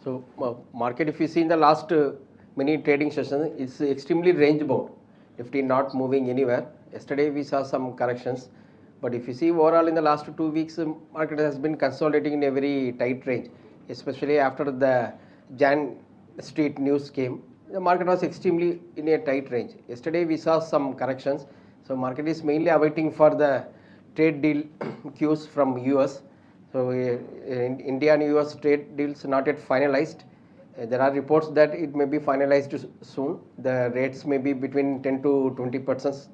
So market, if you see in the last many trading sessions, it's extremely range bound. Nifty not moving anywhere. Yesterday we saw some corrections, but if you see overall in the last 2 weeks, market has been consolidating in a very tight range, especially after the Jan Street news came. The market was extremely in a tight range. Yesterday we saw some corrections, so market is mainly awaiting for the trade deal cues from US. So in India and US trade deals not yet finalized. There are reports that it may be finalized soon. The rates may be between 10 to 20%.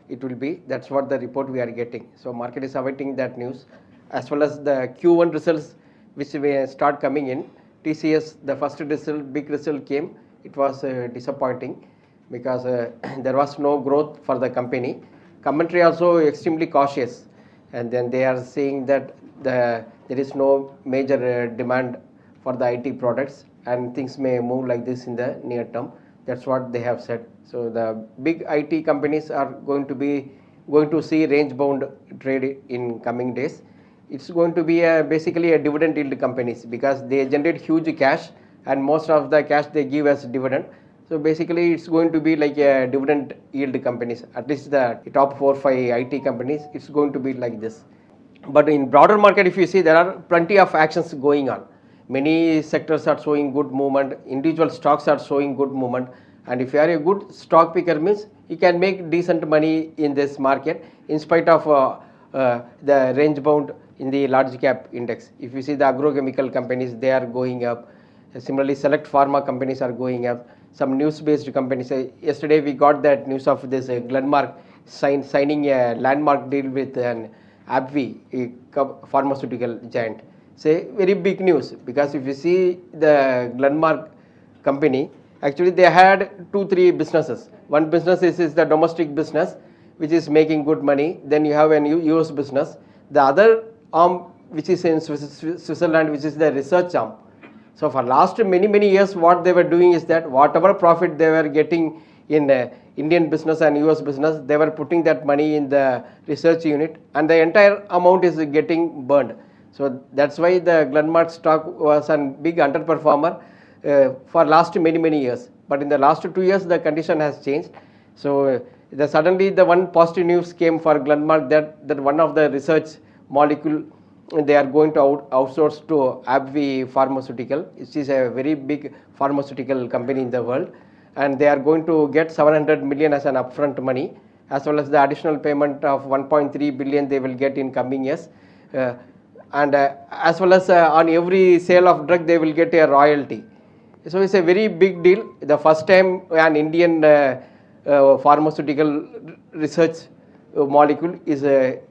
It will be. That's what the report we are getting. So market is awaiting that news, as well as the Q1 results which will start coming in. TCS, the first result, big result came. It was disappointing because there was no growth for the company. Commentary also extremely cautious, and then they are saying that there is no major demand for the IT products and things may move like this in the near term. That's what they have said. So the big IT companies are going to see range bound trade in coming days. It's going to be basically a dividend yield companies because they generate huge cash and most of the cash they give as dividend. So basically it's going to be like a dividend yield companies, at least the top 4-5 IT companies, it's going to be like this. But in broader market, if you see, there are plenty of actions going on. Many sectors are showing good movement, individual stocks are showing good movement, and if you are a good stock picker means you can make decent money in this market in spite of the range bound in the large cap index. If you see the agrochemical companies, they are going up. Similarly, select pharma companies are going up. Some news based companies, yesterday we got that news of this Glenmark signing a landmark deal with an AbbVie, a pharmaceutical giant. Say very big news, because if you see the Glenmark company, actually they had 2-3 businesses. One business is the domestic business which is making good money. Then you have a US business. The other arm which is in Switzerland, which is the research arm. So for last many years what they were doing is that whatever profit they were getting in Indian business and US business, they were putting that money in the research unit and the entire amount is getting burned. So that's why the Glenmark stock was a big underperformer for last many years. But in the last 2 years the condition has changed. So suddenly the one positive news came for Glenmark that one of the research molecule they are going to outsource to AbbVie Pharmaceutical, which is a very big pharmaceutical company in the world, and they are going to get 700 million as an upfront money, as well as the additional payment of 1.3 billion they will get in coming years, and as well as on every sale of drug they will get a royalty. So it's a very big deal. The first time an Indian pharmaceutical research molecule is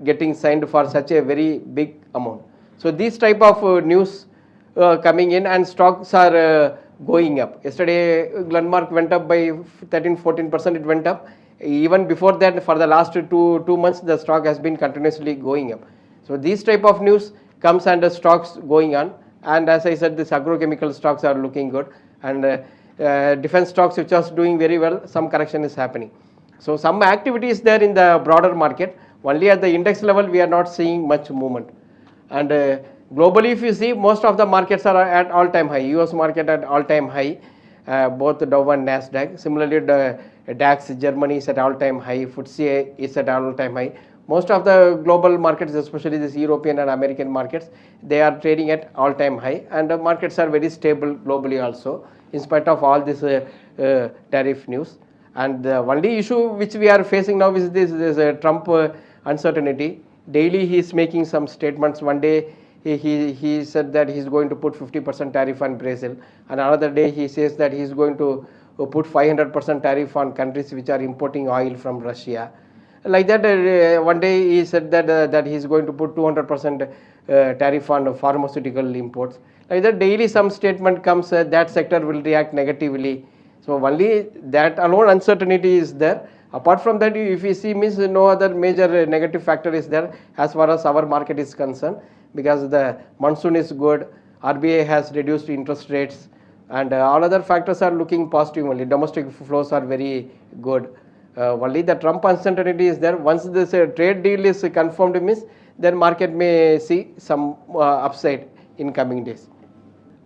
getting signed for such a very big amount. So these type of news coming in and stocks are going up. Yesterday Glenmark went up by 13-14%, it went up. Even before that, for the last two months the stock has been continuously going up. So these type of news comes and the stocks going on, and as I said, this agrochemical stocks are looking good, and defense stocks which are doing very well, some correction is happening. So some activity is there in the broader market. Only at the index level we are not seeing much movement. And globally, if you see, most of the markets are at all-time high. US market at all-time high, both Dow and Nasdaq. Similarly, the DAX Germany is at all-time high. FTSE is at all-time high. Most of the global markets, especially this European and American markets, they are trading at all-time high, and the markets are very stable globally also, in spite of all this tariff news. And the only issue which we are facing now is this Trump uncertainty. Daily he is making some statements. One day he said that he is going to put 50% tariff on Brazil, and another day he says that he is going to put 500% tariff on countries which are importing oil from Russia. Like that, one day he said that he is going to put 200% tariff on pharmaceutical imports. Like that, daily some statement comes, that sector will react negatively. So only that alone uncertainty is there. Apart from that, if you see, means no other major negative factor is there as far as our market is concerned, because the monsoon is good, RBI has reduced interest rates, and all other factors are looking positive only. Domestic flows are very good. Only the Trump uncertainty is there. Once this trade deal is confirmed, means then market may see some upside in coming days.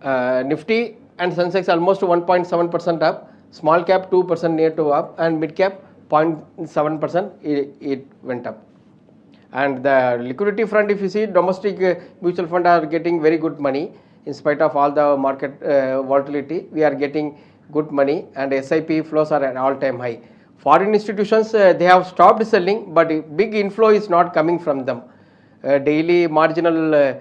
Nifty and Sensex almost 1.7% up, small cap 2% near to up, and mid cap 0.7% it went up. And the liquidity front, if you see, domestic mutual fund are getting very good money in spite of all the market volatility. We are getting good money, and SIP flows are at all-time high. Foreign institutions, they have stopped selling, but big inflow is not coming from them. Daily marginal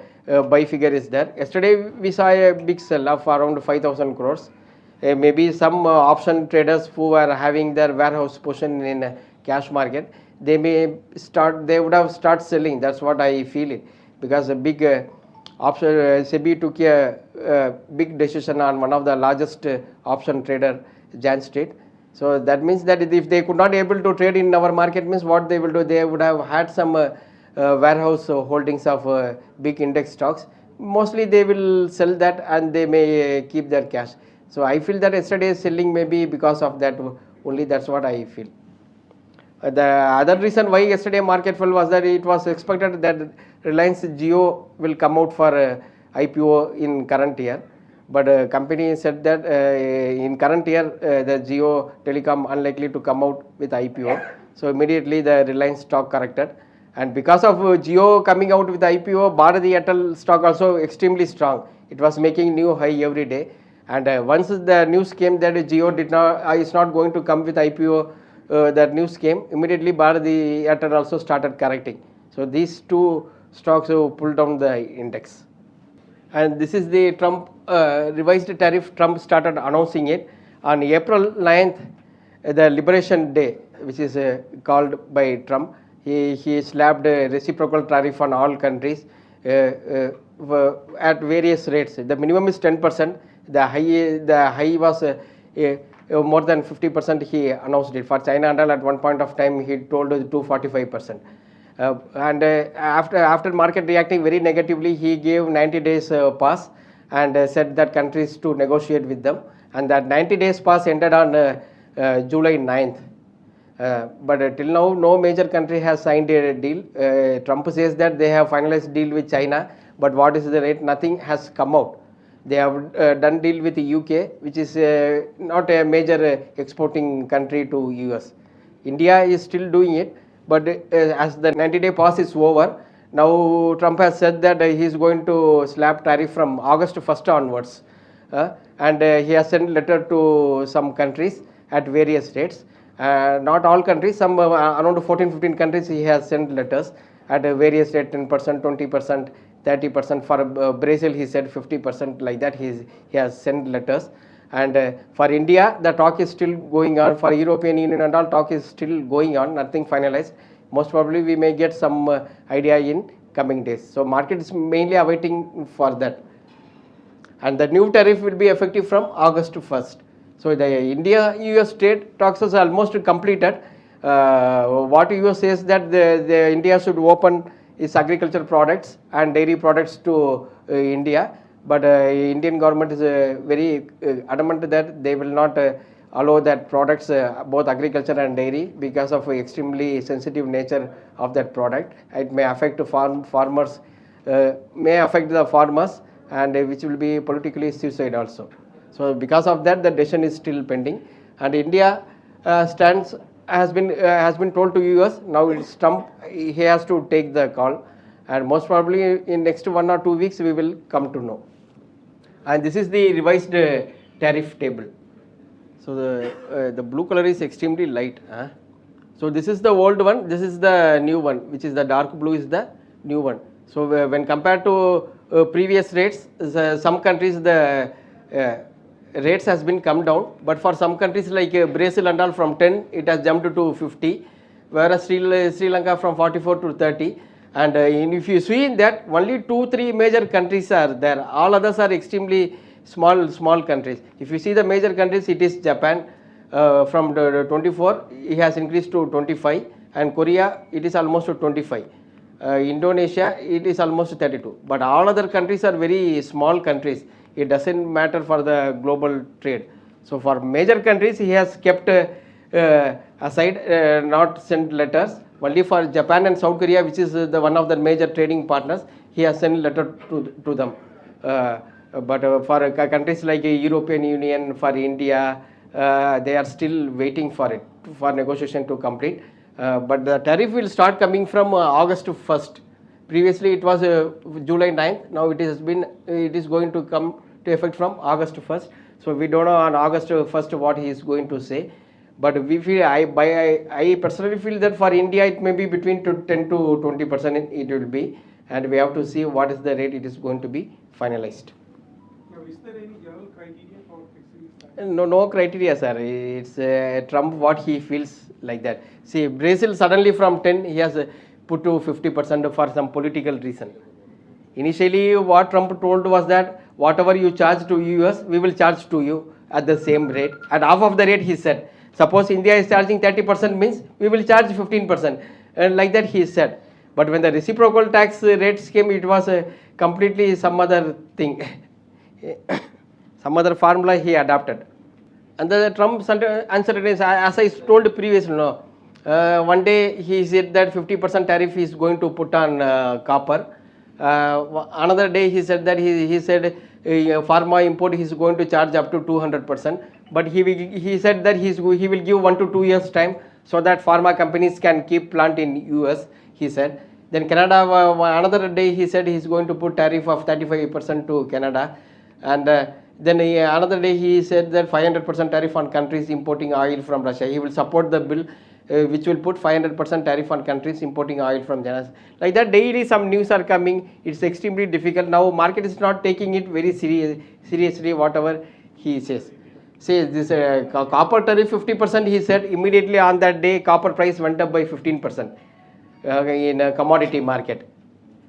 buy figure is there. Yesterday we saw a big sell of around 5,000 crores. Maybe some option traders who are having their warehouse position in cash market, they would have start selling. That's what I feel it, because a big option SEBI took a big decision on one of the largest option trader, Jan State. So that means that if they could not able to trade in our market, means what they will do, they would have had some warehouse holdings of big index stocks. Mostly they will sell that and they may keep their cash. So I feel that yesterday's selling may be because of that only. That's what I feel. The other reason why yesterday market fell was that it was expected that Reliance Jio will come out for IPO in current year. But company said that in current year the Jio Telecom unlikely to come out with IPO. So immediately the Reliance stock corrected. And because of Jio coming out with IPO, Bharati Airtel stock also extremely strong. It was making new high every day. And once the news came that Jio is not going to come with IPO, that news came, immediately Bharati Airtel also started correcting. So these two stocks pulled down the index. And this is the Trump revised tariff. Trump started announcing it on April 9th, the Liberation Day, which is called by Trump. He slapped a reciprocal tariff on all countries at various rates. The minimum is 10%. The high was more than 50%. He announced it for China, and at one point of time he told 245%. And after market reacting very negatively, he gave 90 days pass and said that countries to negotiate with them. And that 90 days pass ended on July 9th. But till now, no major country has signed a deal. Trump says that they have finalized deal with China, but what is the rate? Nothing has come out. They have done deal with the UK, which is not a major exporting country to US. India is still doing it, but as the 90-day pass is over, now Trump has said that he is going to slap tariff from August 1st onwards. And he has sent letter to some countries at various rates. Not all countries, some around 14-15 countries he has sent letters at various rate, 10%, 20%, 30%. For Brazil he said 50%, like that he has sent letters. And for India the talk is still going on. For European Union and all, talk is still going on, nothing finalized. Most probably we may get some idea in coming days. So market is mainly awaiting for that. And the new tariff will be effective from August 1st. So the India-US trade talks is almost completed. What US says that the India should open its agriculture products and dairy products to India, but Indian government is very adamant that they will not allow that products, both agriculture and dairy, because of extremely sensitive nature of that product. It may affect farmers, and which will be politically suicide also. So because of that, the decision is still pending, and India has been told to US. Now it's Trump, he has to take the call, and most probably in next 1 or 2 weeks we will come to know. And this is the revised tariff table. So the blue color is extremely light. So this is the old one, this is the new one, which is the dark blue is the new one. So when compared to previous rates, some countries the rates has been come down, but for some countries like Brazil and all, from 10 it has jumped to 50, whereas Sri Lanka from 44 to 30. And if you see in that, only 2-3 major countries are there. All others are extremely small countries. If you see the major countries, it is Japan from 24, it has increased to 25, and Korea it is almost to 25. Indonesia it is almost 32. But all other countries are very small countries. It doesn't matter for the global trade. So for major countries he has kept aside, not sent letters. Only for Japan and South Korea, which is the one of the major trading partners, he has sent letter to them. But for countries like European Union, for India, they are still waiting for it, for negotiation to complete. But the tariff will start coming from August 1st. Previously it was July 9th. Now it is going to come to effect from August 1st. So we don't know on August 1st what he is going to say. But we feel, I personally feel that for India it may be between 10 to 20% it will be, and we have to see what is the rate it is going to be finalized. Now, is there any general criteria for fixing this tax? No criteria, sir. It's Trump what he feels like that. See, Brazil suddenly from 10 he has put to 50% for some political reason. Initially, what Trump told was that whatever you charge to US, we will charge to you at the same rate. At half of the rate, he said. Suppose India is charging 30% means we will charge 15%. And like that he said. But when the reciprocal tax rates came, it was completely some other thing. Some other formula he adopted. And the Trump uncertainties, as I told previously, one day he said that 50% tariff is going to put on copper. Another day he said that he said pharma import he is going to charge up to 200%. But he said that he will give 1 to 2 years time so that pharma companies can keep plant in US, he said. Then Canada, another day he said he is going to put tariff of 35% to Canada. And then another day he said that 500% tariff on countries importing oil from Russia. He will support the bill which will put 500% tariff on countries importing oil from China. Like that daily some news are coming. It's extremely difficult. Now market is not taking it very seriously whatever he says. Say this copper tariff 50%, he said immediately on that day copper price went up by 15% in a commodity market.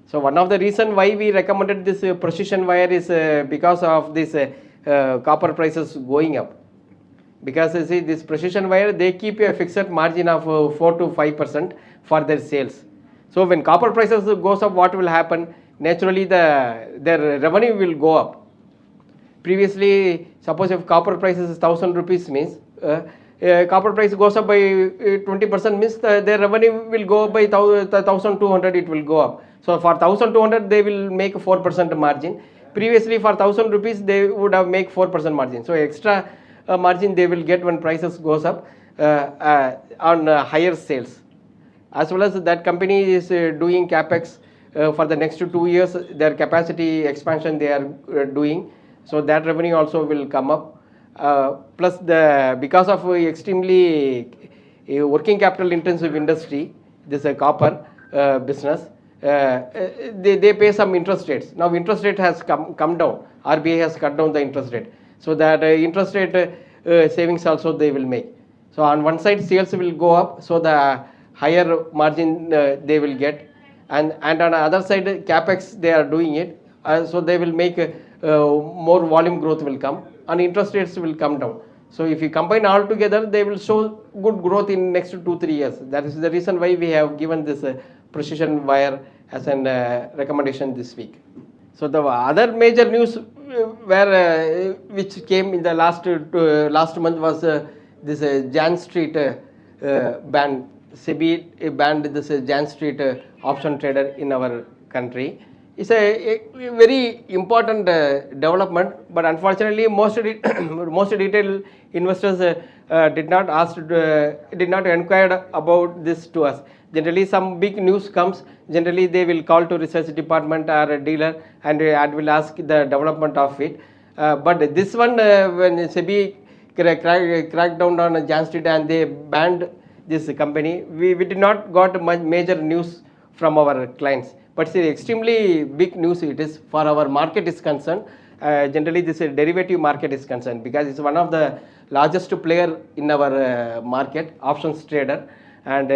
So one of the reason why we recommended this precision wire is because of this copper prices going up. Because you see this precision wire, they keep a fixed margin of 4 to 5% for their sales. So when copper prices goes up, what will happen? Naturally their revenue will go up. Previously, suppose if copper price is 1,000 rupees means copper price goes up by 20% means their revenue will go up by 1,200, it will go up. So for 1,200 they will make 4% margin. Previously for 1,000 rupees they would have make 4% margin. So extra margin they will get when prices goes up on higher sales. As well as that company is doing capex for the next 2 years, their capacity expansion they are doing. So that revenue also will come up. Plus because of extremely working capital intensive industry, this copper business, they pay some interest rates. Now interest rate has come down. RBI has cut down the interest rate. So that interest rate savings also they will make. So on one side sales will go up, so the higher margin they will get, and on the other side capex they are doing it, so they will make more volume growth will come and interest rates will come down. So if you combine all together, they will show good growth in next 2-3 years. That is the reason why we have given this precision wire as an recommendation this week. So the other major news which came in the last month was this Jan Street ban. SEBI banned this Jan Street option trader in our country. It's a very important development, but unfortunately most retail investors did not inquire about this to us. Generally some big news comes, generally they will call to research department or a dealer and will ask the development of it. But this one when SEBI cracked down on Jan Street and they banned this company, we did not got much major news from our clients. But it's extremely big news it is for our market is concerned. Generally this derivative market is concerned because it's one of the largest player in our market, options trader. And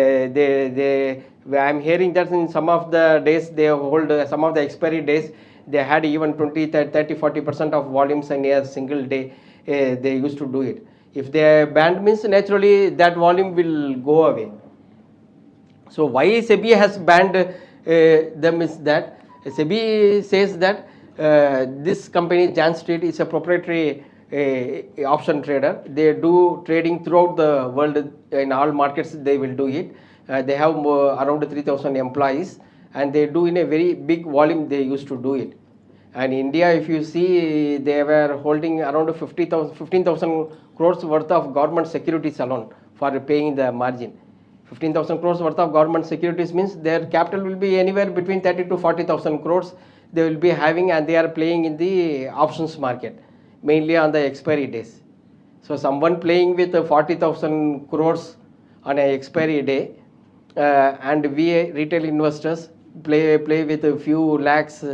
I'm hearing that in some of the days they hold some of the expiry days, they had even 20, 30, 40% of volumes in a single day. They used to do it. If they banned means naturally that volume will go away. So why SEBI has banned them is that SEBI says that this company Jan Street is a proprietary option trader. They do trading throughout the world in all markets. They will do it. They have around 3,000 employees and they do in a very big volume. They used to do it, And India, if you see, they were holding around 15,000 crores worth of government securities alone for paying the margin. 15,000 crores worth of government securities means their capital will be anywhere between 30 to 40,000 crores they will be having, and they are playing in the options market, mainly on the expiry days. So someone playing with 40,000 crores on an expiry day, and we retail investors play with a few lakhs,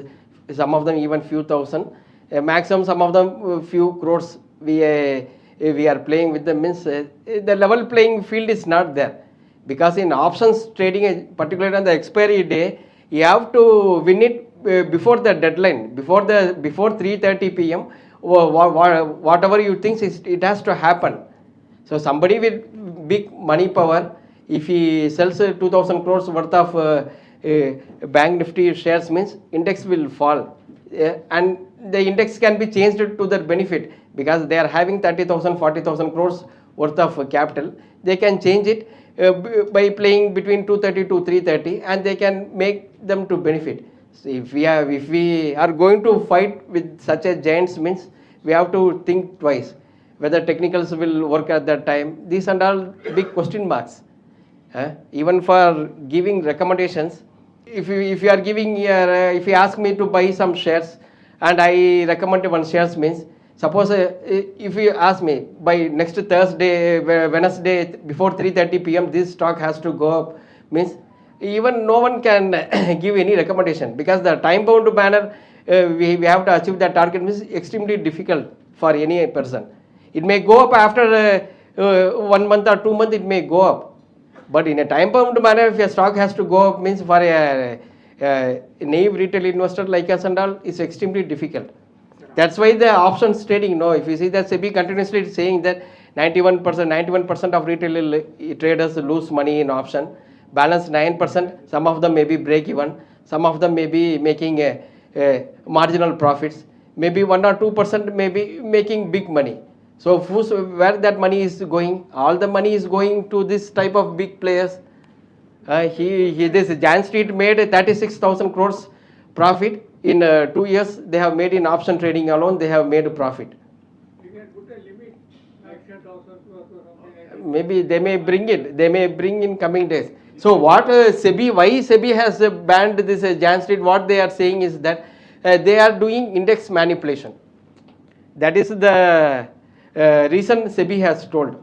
some of them even few thousand, maximum some of them few crores. We are playing with them means the level playing field is not there, because in options trading, particularly on the expiry day, you have to win it before the deadline, before 3:30 p.m. Whatever you think it has to happen. So somebody with big money power, if he sells 2,000 crores worth of bank nifty shares, means index will fall, and the index can be changed to their benefit, because they are having 30,000 40,000 crores worth of capital. They can change it by playing between 2:30 to 3:30, and they can make them to benefit. So if we are going to fight with such a giants, means we have to think twice whether technicals will work at that time. These and all big question marks. Even for giving recommendations, if you are giving if you ask me to buy some shares and I recommend one shares, means suppose if you ask me by next Thursday, Wednesday before 3:30 p.m. this stock has to go up, means even no one can give any recommendation, because the time bound manner we have to achieve that target means extremely difficult for any person. It may go up after 1 month or 2 months, it may go up, but in a time bound manner, if a stock has to go up, means for a naive retail investor like us and all, is extremely difficult. That's why the options trading, no, if you see that SEBI continuously is saying that 91% of retail traders lose money in option. Balance 9%, some of them may be break even, some of them may be making a marginal profits, maybe 1 or 2% may be making big money. So where that money is going? All the money is going to this type of big players. This Jan Street made 36,000 crores profit in 2 years. They have made in option trading alone. They have made a profit. You can put a limit, like 10,000 or something. Maybe they may bring it. They may bring in coming days. So what SEBI, why SEBI has banned this Jan Street? What they are saying is that they are doing index manipulation. That is the reason SEBI has told.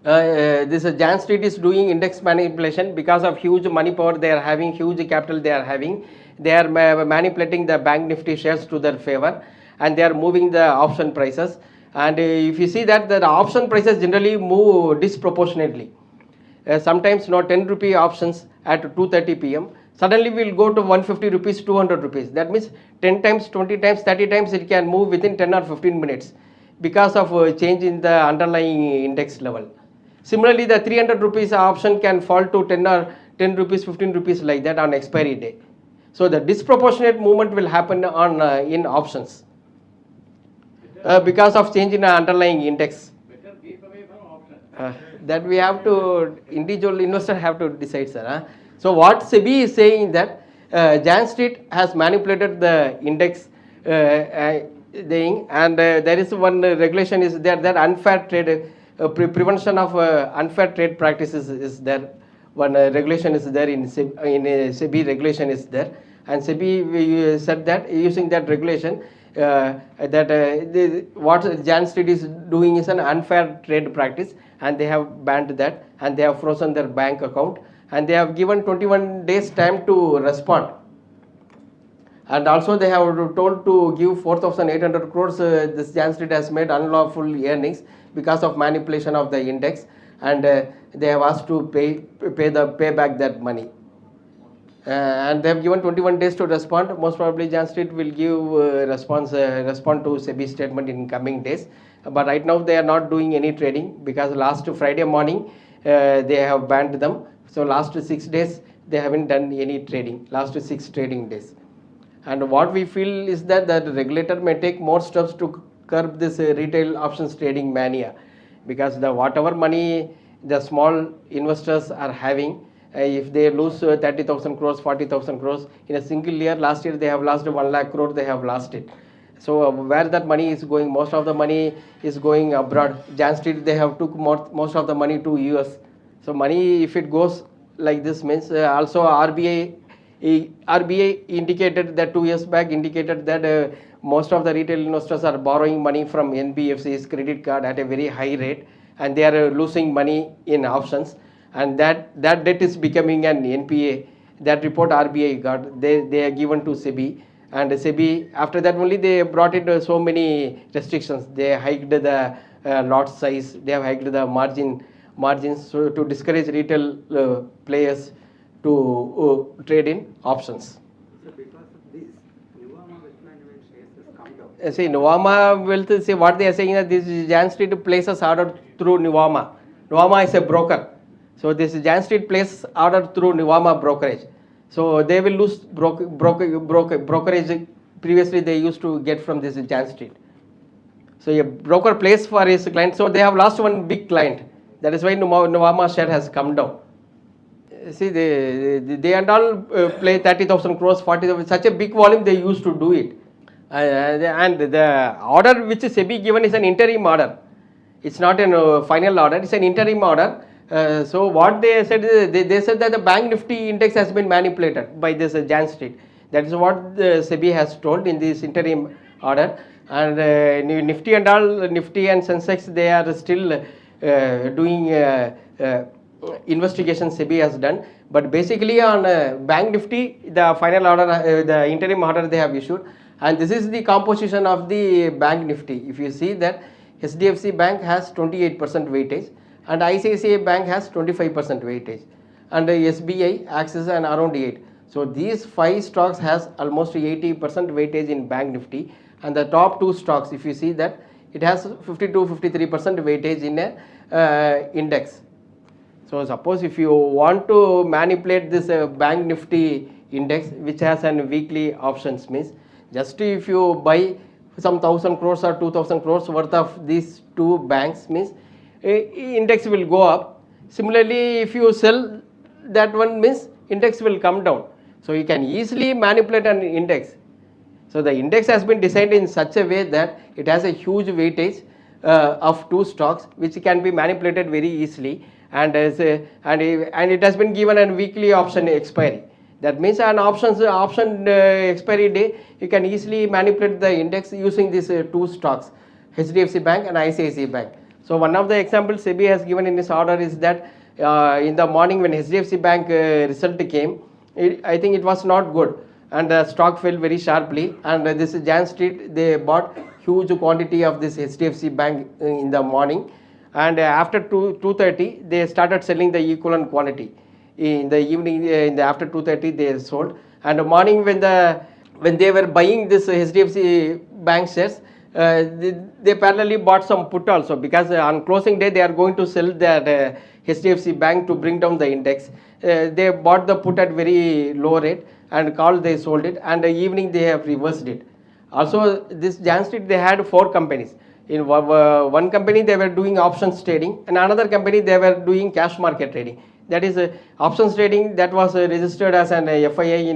This Jan Street is doing index manipulation because of huge money power they are having, huge capital they are having. They are manipulating the bank nifty shares to their favor, and they are moving the option prices. And if you see that the option prices generally move disproportionately. Sometimes 10 rupee options at 2:30 p.m. suddenly will go to 150 rupees, 200 rupees. That means 10 times, 20 times, 30 times it can move within 10 or 15 minutes because of change in the underlying index level. Similarly, the 300 rupees option can fall to 10 rupees, 15 rupees like that on expiry day. So the disproportionate movement will happen on in options because of change in the underlying index. Better keep away from option. That we have to, individual investor have to decide, sir. So what SEBI is saying that Jan Street has manipulated the index thing, and there is one regulation is there that unfair trade, prevention of unfair trade practices is there. One regulation is there in SEBI regulation is there, and SEBI said that using that regulation what Jan Street is doing is an unfair trade practice, and they have banned that, and they have frozen their bank account, and they have given 21 days time to respond. And also they have told to give 4,800 crores this Jan Street has made unlawful earnings because of manipulation of the index, and they have asked to pay back that money. And they have given 21 days to respond. Most probably Jan Street will give respond to SEBI statement in coming days. But right now they are not doing any trading, because last Friday morning they have banned them. So last 6 days they haven't done any trading, last 6 trading days. And what we feel is that the regulator may take more steps to curb this retail options trading mania, because the whatever money the small investors are having, If they lose 30,000 crores, 40,000 crores in a single year, last year they have lost 1 lakh crore, they have lost it. So where that money is going, most of the money is going abroad. Jan Street, they have took most of the money to US. So money, if it goes like this, means also RBI indicated that 2 years back indicated that most of the retail investors are borrowing money from NBFC's credit card at a very high rate, and they are losing money in options, and that debt is becoming an NPA. That report RBI got, they are given to SEBI, and SEBI after that only they brought in so many restrictions. They hiked the lot size, they have hiked the margins, so to discourage retail players to trade in options. So because of this, Nuvama Wealth Management shares has come down. See, Nuvama Wealth, see what they are saying that this Jan Street places order through Nuvama. Nuvama is a broker. So this Jan Street places order through Nuvama brokerage. So they will lose brokerage. Previously they used to get from this Jan Street. So a broker plays for his client. So they have lost one big client. That is why Nuvama share has come down. See, they and all play 30,000 crores, 40,000, such a big volume they used to do it. And the order which SEBI given is an interim order. It's not a final order, it's an interim order. So what they said, they said that the Bank Nifty index has been manipulated by this Jan Street. That is what the SEBI has told in this interim order. And Nifty and all, Nifty and Sensex, they are still doing investigation SEBI has done. But basically on Bank Nifty, the final order, the interim order they have issued. And this is the composition of the Bank Nifty. If you see that HDFC Bank has 28% weightage and ICICI Bank has 25% weightage, and SBI, Axis and around 8. So these 5 stocks has almost 80% weightage in Bank Nifty, and the top 2 stocks, if you see that, it has 52-53% weightage in a index. So suppose if you want to manipulate this Bank Nifty index, which has an weekly options, means just if you buy some 1,000 crores or 2,000 crores worth of these 2 banks, means index will go up. Similarly, if you sell that one, means index will come down. So you can easily manipulate an index. So the index has been designed in such a way that it has a huge weightage of 2 stocks, which can be manipulated very easily, and it has been given a weekly option expiry. That means an option expiry day, you can easily manipulate the index using these 2 stocks, HDFC Bank and ICICI Bank. So one of the examples SEBI has given in this order is that in the morning when HDFC Bank result came, I think it was not good, and the stock fell very sharply, and this Jan Street, they bought huge quantity of this HDFC Bank in the morning, and after 2:30 they started selling the equivalent quantity. In the evening, after 2:30 they sold, and the morning when they were buying this HDFC Bank shares, they parallelly bought some put also, because on closing day they are going to sell that HDFC Bank to bring down the index. They bought the put at very low rate, and call they sold it, and the evening they have reversed it. Also this Jan Street, they had 4 companies. In one company they were doing options trading, and another company they were doing cash market trading. That is options trading, that was registered as an FII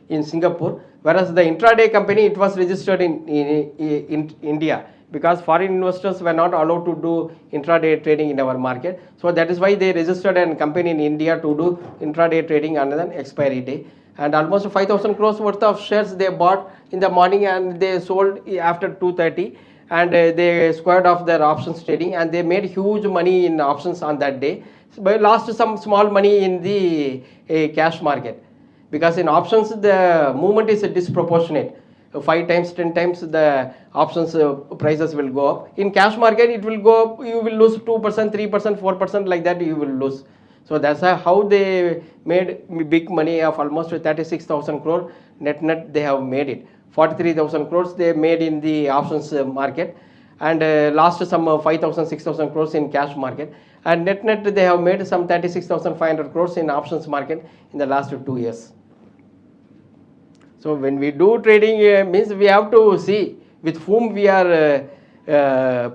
in Singapore, whereas the intraday company, it was registered in India, because foreign investors were not allowed to do intraday trading in our market. So that is why they registered a company in India to do intraday trading on an expiry day. And almost 5,000 crores worth of shares they bought in the morning, and they sold after 2:30, and they squared off their options trading, and they made huge money in options on that day, but lost some small money in the cash market, because in options the movement is disproportionate. 5 times, 10 times the options prices will go up. In cash market it will go up, you will lose 2%, 3%, 4%, like that you will lose. So that's how they made big money of almost 36,000 crore net they have made it. 43,000 crores they made in the options market, and lost some 5,000, 6,000 crores in cash market, and net they have made some 36,500 crores in options market in the last 2 years. So when we do trading, means we have to see with whom we are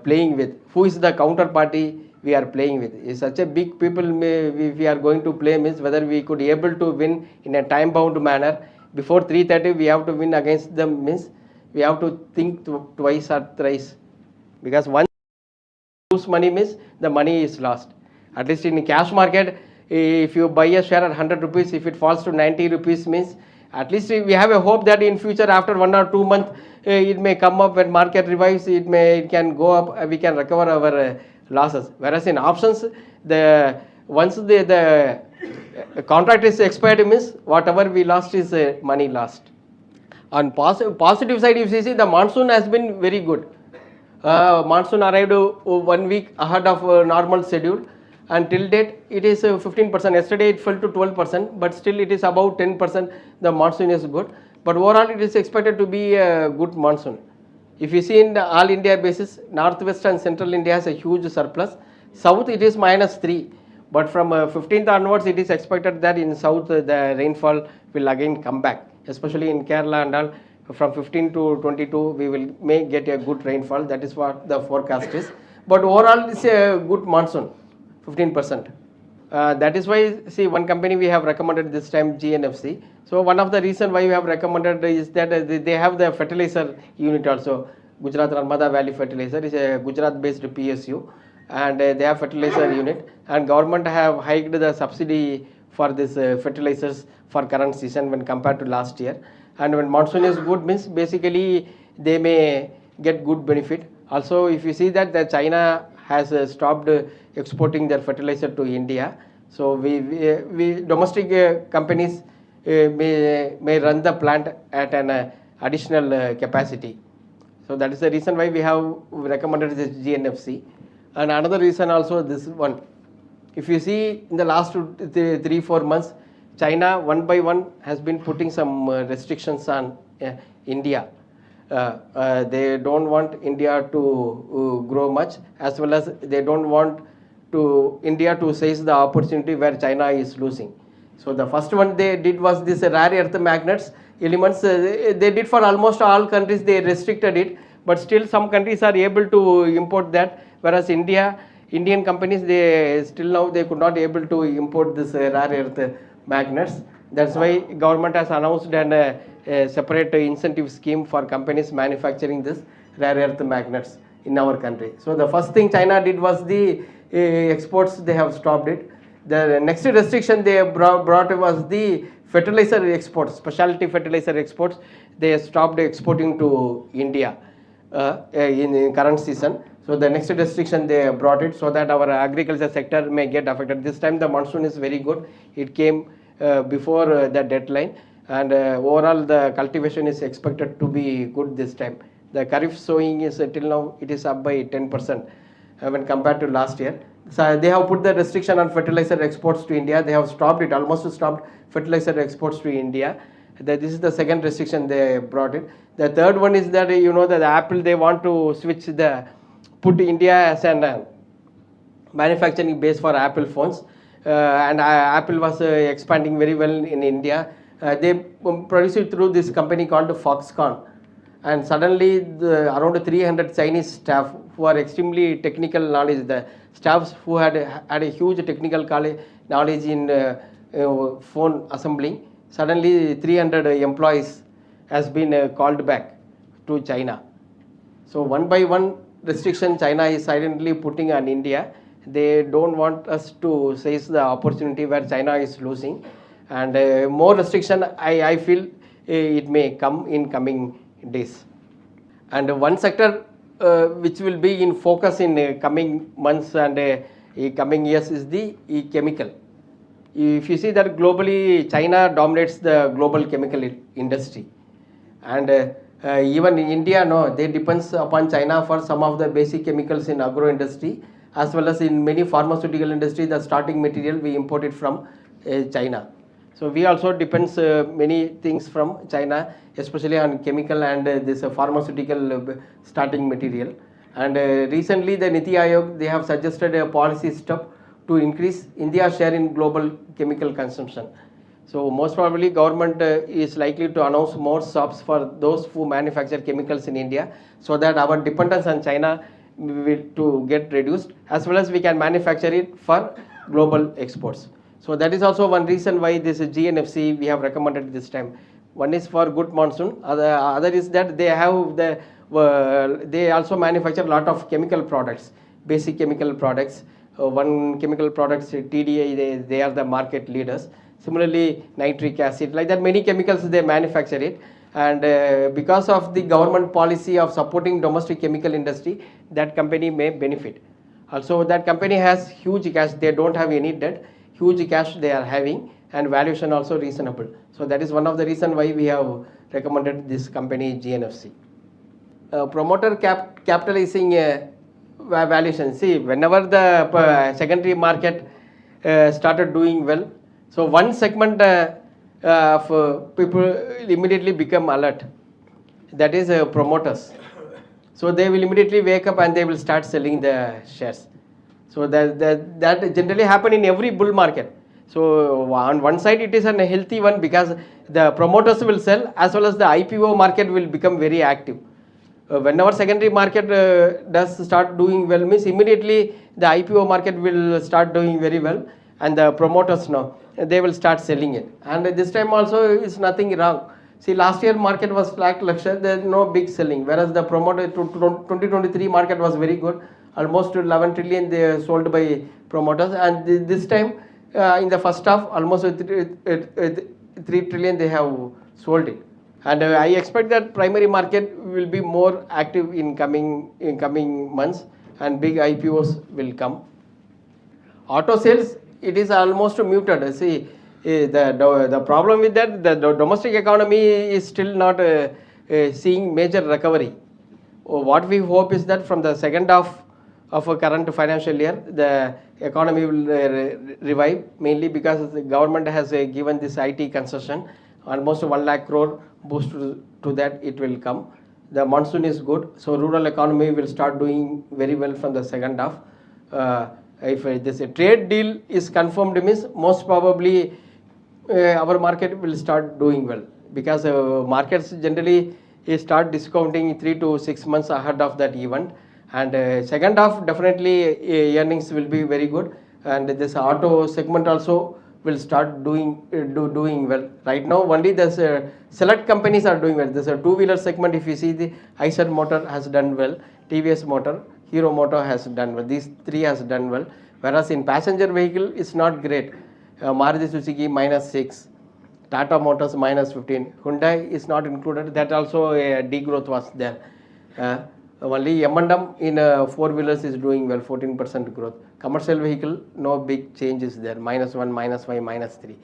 playing with, who is the counterparty, we are playing with. It's such a big people if we are going to play means whether we could able to win in a time bound manner. Before 3:30 we have to win against them means we have to think twice or thrice, because once lose money means the money is lost. At least in cash market, if you buy a share at 100 rupees, if it falls to 90 rupees means at least we have a hope that in future after 1 or 2 months it may come up. When market revives, it can go up, we can recover our losses. Whereas in options, the once the contract is expired means whatever we lost is money lost. On positive side, if you see, the monsoon has been very good. Monsoon arrived 1 week ahead of normal schedule, and till date it is 15%. Yesterday it fell to 12%, but still it is about 10%. The monsoon is good, but overall it is expected to be a good monsoon. If you see in the all India basis, northwest and central India has a huge surplus. South it is -3, but from 15th onwards it is expected that in south the rainfall will again come back, especially in Kerala and all. From 15 to 22 we may get a good rainfall. That is what the forecast is, but overall it's a good monsoon, 15%. That is why, see, one company we have recommended this time, GNFC. So one of the reason why we have recommended is that they have the fertilizer unit also. Gujarat Narmada Valley Fertilizer is a Gujarat based PSU, and they have fertilizer unit, and government have hiked the subsidy for this fertilizers for current season when compared to last year. And when monsoon is good means basically they may get good benefit. Also, if you see that the China has stopped exporting their fertilizer to India, so we domestic companies may run the plant at an additional capacity. So that is the reason why we have recommended this GNFC. And another reason also this one. If you see in the last 3-4 months, China one by one has been putting some restrictions on India. They don't want India to grow much, as well as they don't want India to seize the opportunity where China is losing. So the first one they did was this rare earth magnets elements. They did for almost all countries. They restricted it, but still some countries are able to import that, whereas Indian companies, they still now they could not able to import this rare earth magnets. That's why government has announced a separate incentive scheme for companies manufacturing this rare earth magnets in our country. So the first thing China did was the exports. They have stopped it. The next restriction they brought was the fertilizer exports, specialty fertilizer exports. They stopped exporting to India in current season. So the next restriction they brought it so that our agriculture sector may get affected. This time the monsoon is very good. It came before the deadline, and overall the cultivation is expected to be good this time. The Kharif sowing is till now it is up by 10% when compared to last year. So they have put the restriction on fertilizer exports to India. They have stopped it, almost stopped fertilizer exports to India. This is the second restriction they brought it. The third one is that that the Apple, they want to put India as an manufacturing base for Apple phones, and Apple was expanding very well in India. They produce it through this company called Foxconn, and suddenly around 300 Chinese staff who are extremely technical knowledge, the staffs who had a huge technical knowledge in phone assembling, suddenly 300 employees has been called back to China. So one by one restriction China is silently putting on India. They don't want us to seize the opportunity where China is losing, and more restriction I feel it may come in coming days. And one sector which will be in focus in coming months and coming years is the chemical. If you see that globally China dominates the global chemical industry, and even in India, they depends upon China for some of the basic chemicals in agro industry, as well as in many pharmaceutical industry. The starting material we import it from China. So we also depends many things from China, especially on chemical and this pharmaceutical starting material. And recently the Niti Aayog, they have suggested a policy step to increase India's share in global chemical consumption. So most probably government is likely to announce more shops for those who manufacture chemicals in India, so that our dependence on China to get reduced, as well as we can manufacture it for global exports. So that is also one reason why this GNFC we have recommended this time. One is for good monsoon, other is that they have they also manufacture a lot of chemical products, basic chemical products. One chemical products TDI, they are the market leaders. Similarly, nitric acid, like that many chemicals they manufacture it, and because of the government policy of supporting domestic chemical industry, that company may benefit. Also, that company has huge cash, they don't have any debt, huge cash they are having, and valuation also reasonable. So that is one of the reason why we have recommended this company GNFC. Promoter capitalizing valuation. See, whenever the secondary market started doing well, so one segment of people immediately become alert. That is promoters. So they will immediately wake up and they will start selling the shares. So that generally happen in every bull market. So on one side it is a healthy one because the promoters will sell, as well as the IPO market will become very active. Whenever secondary market does start doing well, means immediately the IPO market will start doing very well, and the promoters now they will start selling it. And this time also is nothing wrong. See, last year market was lackluster, there is no big selling, whereas the promoter 2023 market was very good, almost 11 trillion they sold by promoters, and this time in the first half almost 3 trillion they have sold it. And I expect that primary market will be more active in coming months, and big IPOs will come. Auto sales, it is almost muted. See, the problem with that, the domestic economy is still not seeing major recovery. What we hope is that from the second half of a current financial year, the economy will revive, mainly because the government has given this IT concession, almost 1 lakh crore boost to that it will come. The monsoon is good, so rural economy will start doing very well from the second half. If this trade deal is confirmed, means most probably our market will start doing well, because markets generally start discounting 3 to 6 months ahead of that event, and second half definitely earnings will be very good, and this auto segment also will start doing well. Right now only the select companies are doing well. There's a two-wheeler segment, if you see, the Eicher Motor has done well, TVS Motor, Hero Motor has done well, these three has done well, whereas in passenger vehicle it's not great. Maruti Suzuki -6, Tata Motors -15, Hyundai is not included, that also a degrowth was there. Only M&M in four-wheelers is doing well, 14% growth. Commercial vehicle, no big changes there, -1, -5, -3.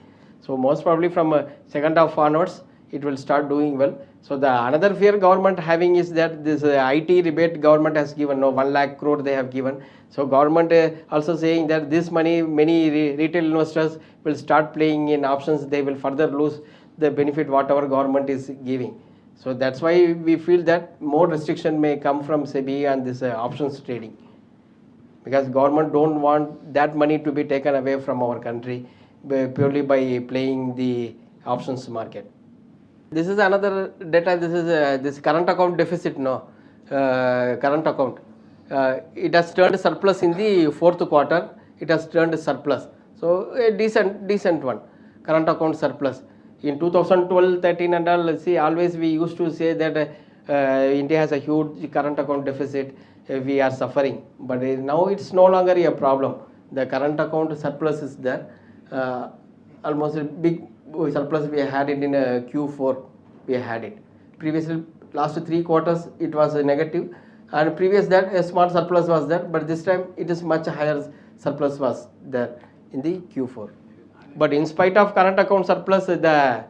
So most probably from second half onwards, it will start doing well. So the another fear government having is that this IT rebate government has given, 1 lakh crore they have given. So government also saying that this money, many retail investors will start playing in options, they will further lose the benefit whatever government is giving. So that's why we feel that more restriction may come from SEBI and this options trading, because government don't want that money to be taken away from our country purely by playing the options market. This is another data. This is this current account deficit. Current account. It has turned surplus in the fourth quarter. It has turned surplus. So a decent one. Current account surplus. In 2012, 13 and all, see, always we used to say that India has a huge current account deficit, we are suffering. But now it's no longer a problem. The current account surplus is there. Almost a big surplus we had it in Q4, we had it. Previously, last 3 quarters, it was a negative. And previous that, a small surplus was there. But this time, it is much higher surplus was there in the Q4. But in spite of current account surplus, the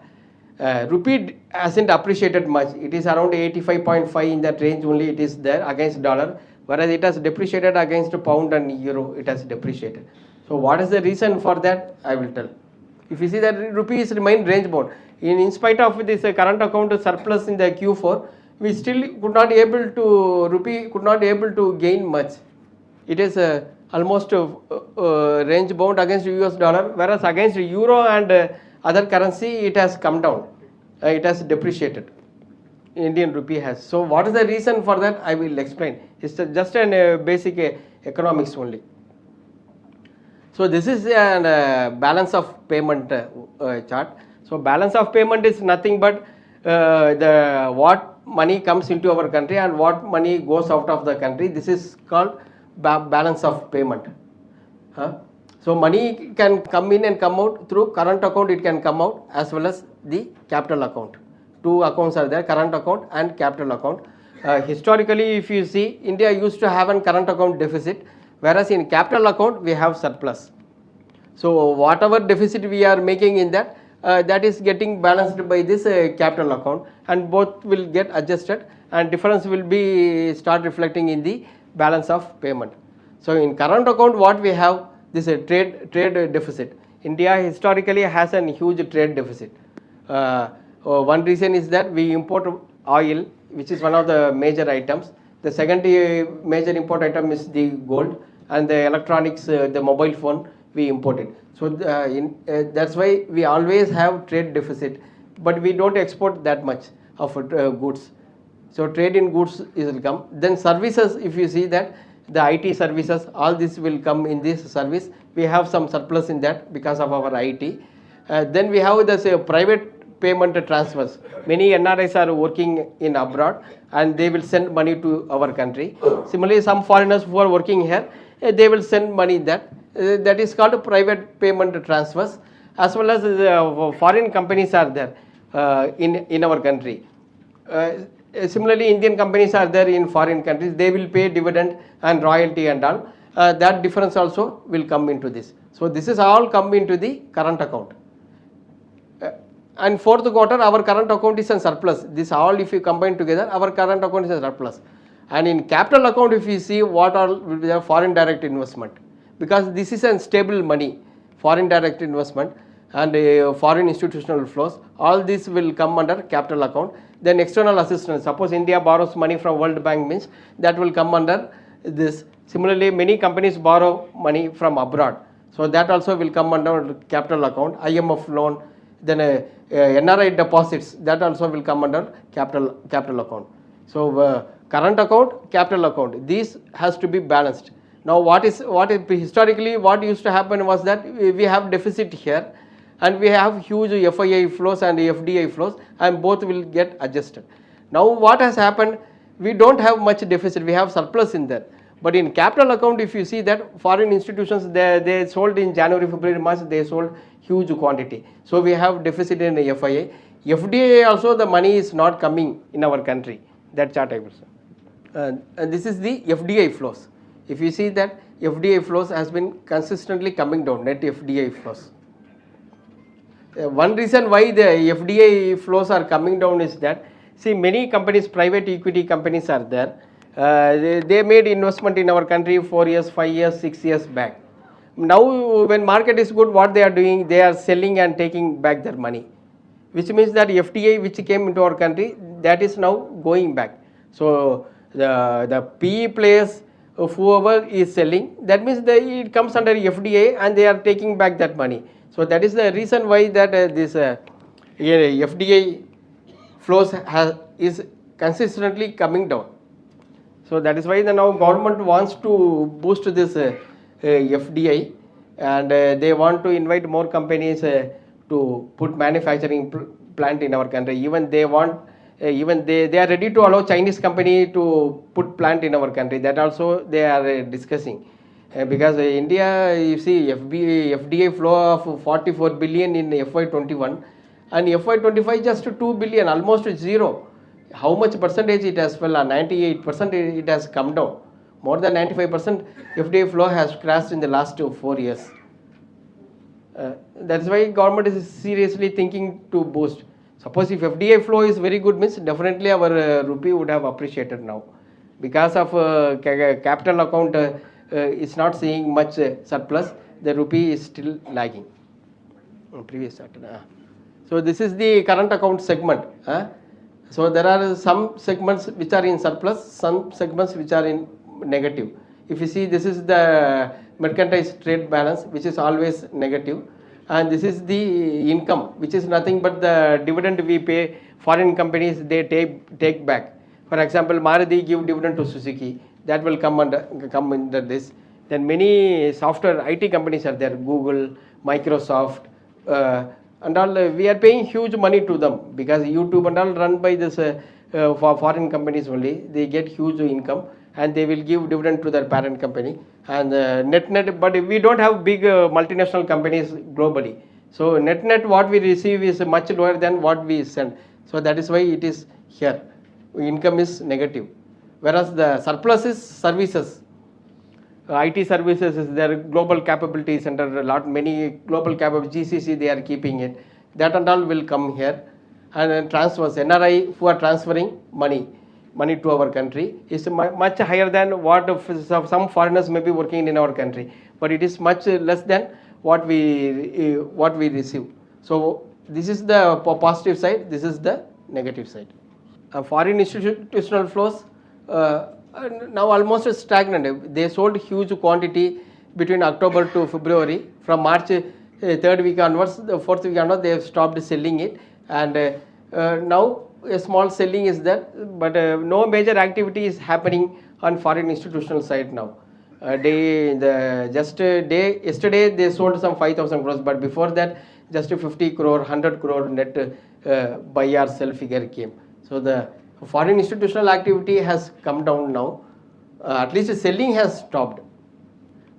rupee hasn't appreciated much. It is around 85.5 in that range only it is there against dollar, whereas it has depreciated against pound and euro, it has depreciated. So what is the reason for that? I will tell. If you see that rupee is remained range bound. In spite of this current account surplus in the Q4, we still could not able to, rupee could not able to gain much. It is almost range bound against US dollar, whereas against euro and other currency it has come down, it has depreciated. Indian rupee has. So what is the reason for that? I will explain. It's just an basic economics only. So this is a balance of payment chart. So balance of payment is nothing but the what money comes into our country and what money goes out of the country. This is called balance of payment. So money can come in and come out through current account. It can come out as well as the capital account. Two accounts are there: current account and capital account. Historically, if you see, India used to have a current account deficit, whereas in capital account we have surplus. So whatever deficit we are making in that, that is getting balanced by this capital account, and both will get adjusted, and difference will be start reflecting in the balance of payment. So in current account, what we have, this trade deficit. India historically has a huge trade deficit. One reason is that we import oil, which is one of the major items. The second major import item is the gold, and the electronics, the mobile phone we imported. So that's why we always have trade deficit, but we don't export that much of goods. So trade in goods will come. Then services, if you see that the IT services, all this will come in this service. We have some surplus in that because of our IT. Then we have this private payment transfers. Many NRIs are working in abroad and they will send money to our country. Similarly, some foreigners who are working here, they will send money that. That is called private payment transfers, as well as foreign companies are there in our country. Similarly, Indian companies are there in foreign countries. They will pay dividend and royalty and all. That difference also will come into this. So this is all come into the current account. And fourth quarter, our current account is a surplus. This all, if you combine together, our current account is a surplus. And in capital account, if you see what all will be the foreign direct investment, because this is a stable money, foreign direct investment and foreign institutional flows, all this will come under capital account. Then external assistance, suppose India borrows money from World Bank, means that will come under this. Similarly, many companies borrow money from abroad, so that also will come under capital account. IMF loan, then NRI deposits, that also will come under capital account. So current account, capital account, these has to be balanced. Now what is historically what used to happen was that we have deficit here and we have huge FII flows and FDI flows, and both will get adjusted. Now what has happened, we don't have much deficit, we have surplus in there. But in capital account, if you see that foreign institutions, they sold in January, February, March, they sold huge quantity. So we have deficit in FII. FDI also, the money is not coming in our country. That chart I will show. And this is the FDI flows. If you see that FDI flows has been consistently coming down, net FDI flows. One reason why the FDI flows are coming down is that, see, many companies, private equity companies are there. They made investment in our country 4 years, 5 years, 6 years back. Now when market is good, what they are doing, they are selling and taking back their money, which means that FDI which came into our country, that is now going back. So the PE players, whoever is selling, that means it comes under FDI and they are taking back that money. So that is the reason why that this FDI flows is consistently coming down. So that is why the now government wants to boost this FDI, and they want to invite more companies to put manufacturing plant in our country. Even they want, even they are ready to allow Chinese company to put plant in our country. That also they are discussing. Because India, you see, FDI flow of 44 billion in FY21 and FY25 just 2 billion, almost zero. How much percentage it has fell? 98% it has come down. More than 95% FDI flow has crashed in the last 4 years. That's why government is seriously thinking to boost. Suppose if FDI flow is very good, means definitely our rupee would have appreciated now. Because of capital account is not seeing much surplus, the rupee is still lagging. Previous chart. So this is the current account segment. So there are some segments which are in surplus, some segments which are in negative. If you see, this is the mercantile trade balance, which is always negative, and this is the income, which is nothing but the dividend we pay foreign companies they take back. For example, Maruti give dividend to Suzuki, that will come under this. Then many software IT companies are there, Google, Microsoft, and all. We are paying huge money to them because YouTube and all run by this for foreign companies only. They get huge income and they will give dividend to their parent company and net. But we don't have big multinational companies globally. So net what we receive is much lower than what we send. So that is why it is here. Income is negative. Whereas the surplus is services. IT services is their global capability center, many global capabilities, GCC they are keeping it. That and all will come here. And then transfers, NRI who are transferring money to our country is much higher than what some foreigners may be working in our country. But it is much less than what we receive. So this is the positive side, this is the negative side. Foreign institutional flows now almost stagnant. They sold huge quantity between October to February. From March third week onwards, the fourth week onwards, they have stopped selling it, and now a small selling is there, but no major activity is happening on foreign institutional side now. Yesterday they sold some 5,000 crores, but before that just 50 crore, 100 crore net buy or sell figure came. So the foreign institutional activity has come down now. At least selling has stopped.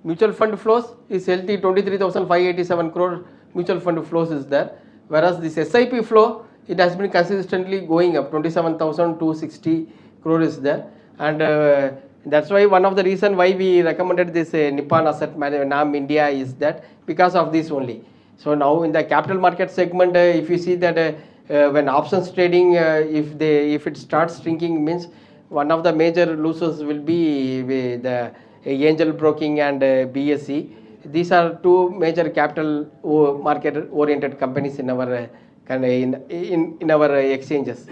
Mutual fund flows is healthy, 23,587 crore mutual fund flows is there. Whereas this SIP flow, it has been consistently going up, 27,260 crore is there. And that's why one of the reason why we recommended this Nippon Asset Management, NAM India, is that because of this only. So now in the capital market segment, if you see that when options trading, if it starts shrinking, means one of the major losers will be the angel broking and BSE. These are two major capital market oriented companies in our in our exchanges.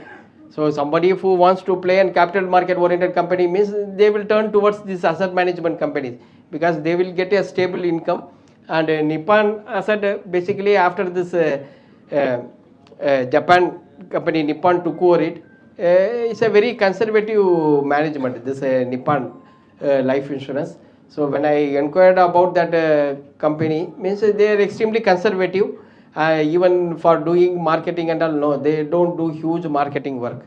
So somebody who wants to play in capital market oriented company means they will turn towards these asset management companies because they will get a stable income. And Nippon Asset, basically after this Japan company Nippon took over it, it's a very conservative management, this Nippon life insurance. So when I inquired about that company, means they are extremely conservative, even for doing marketing and all. No, they don't do huge marketing work,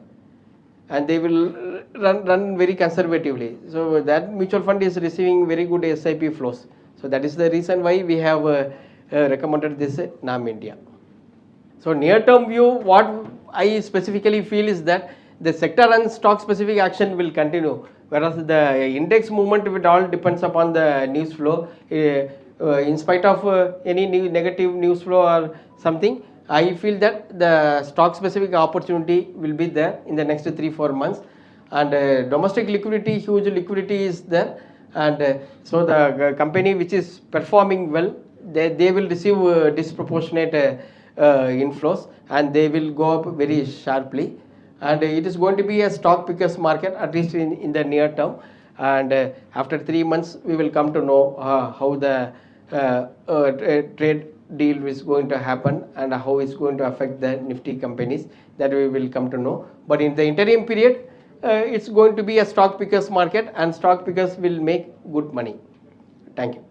and they will run very conservatively. So that mutual fund is receiving very good SIP flows. So that is the reason why we have recommended this NAM India. So near term view, what I specifically feel is that the sector and stock specific action will continue, whereas the index movement, it all depends upon the news flow. In spite of any negative news flow or something, I feel that the stock specific opportunity will be there in the next 3-4 months, and domestic liquidity, huge liquidity is there, and so the company which is performing well, they will receive disproportionate inflows, and they will go up very sharply, and it is going to be a stock pickers market, at least in the near term. And after 3 months we will come to know how the trade deal is going to happen and how it's going to affect the nifty companies, that we will come to know. But in the interim period, it's going to be a stock pickers market, and stock pickers will make good money. Thank you.